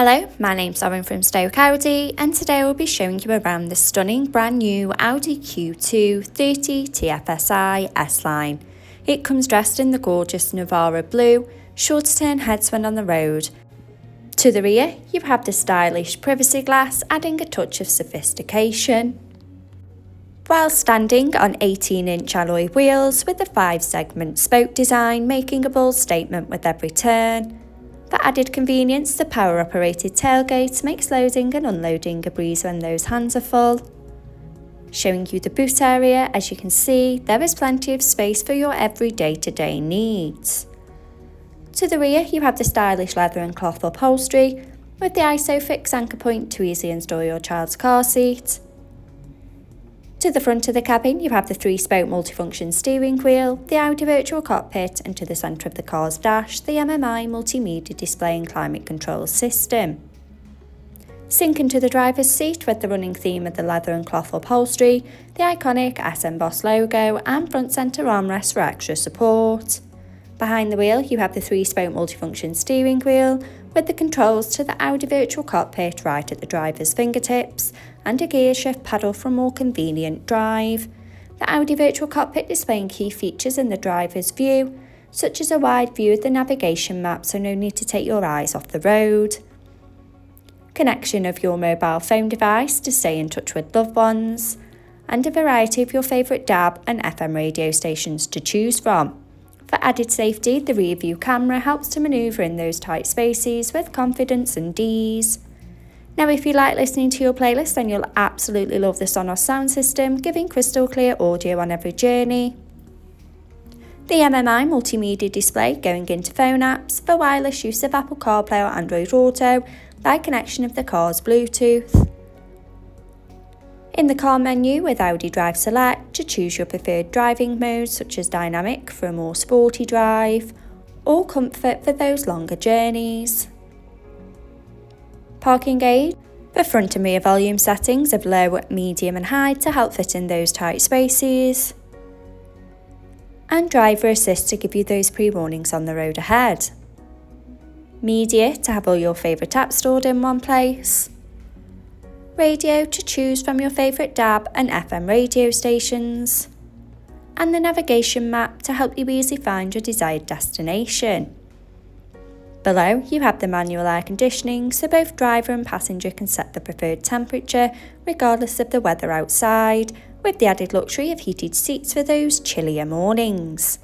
Hello, my name's Lauren from Stoke Audi, and today I'll be showing you around the stunning brand new Audi Q2 30 TFSI S-Line. It comes dressed in the gorgeous Navarra blue, sure to turn heads when on the road. To the rear, you have the stylish privacy glass, adding a touch of sophistication. While standing on 18-inch alloy wheels with the 5-segment spoke design making a bold statement with every turn. For added convenience, the power-operated tailgate makes loading and unloading a breeze when those hands are full. Showing you the boot area, as you can see, there is plenty of space for your every day-to-day needs. To the rear, you have the stylish leather and cloth upholstery, with the ISOFIX anchor point to easily install your child's car seat. To the front of the cabin, you have the 3-spoke multifunction steering wheel, the Audi virtual cockpit, and to the centre of the car's dash, the MMI multimedia display and climate control system. Sink into the driver's seat with the running theme of the leather and cloth upholstery, the iconic S embossed logo, and front centre armrest for extra support. Behind the wheel, you have the 3-spoke multifunction steering wheel, with the controls to the Audi virtual cockpit right at the driver's fingertips, and a gear shift pedal for a more convenient drive. The Audi virtual cockpit displaying key features in the driver's view, such as a wide view of the navigation map, so no need to take your eyes off the road. Connection of your mobile phone device to stay in touch with loved ones, and a variety of your favourite DAB and FM radio stations to choose from. For added safety, the rear view camera helps to manoeuvre in those tight spaces with confidence and ease. Now, if you like listening to your playlist, then you'll absolutely love the Sonos sound system, giving crystal clear audio on every journey. The MMI multimedia display going into phone apps for wireless use of Apple CarPlay or Android Auto by connection of the car's Bluetooth. In the car menu with Audi Drive Select, to choose your preferred driving modes such as Dynamic for a more sporty drive, or Comfort for those longer journeys. Parking aid for front and rear volume settings of low, medium and high to help fit in those tight spaces. And driver assist to give you those pre-warnings on the road ahead. Media to have all your favourite apps stored in one place. Radio to choose from your favourite DAB and FM radio stations, and the navigation map to help you easily find your desired destination. Below, you have the manual air conditioning, so both driver and passenger can set the preferred temperature regardless of the weather outside, with the added luxury of heated seats for those chillier mornings.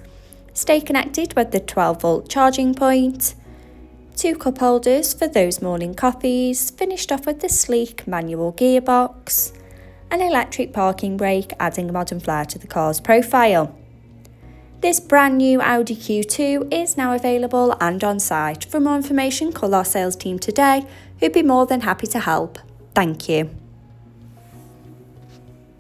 Stay connected with the 12-volt charging point. 2 cup holders for those morning coffees, finished off with the sleek manual gearbox, an electric parking brake adding a modern flair to the car's profile. This brand new Audi Q2 is now available and on site. For more information, call our sales team today, who'd be more than happy to help. Thank you.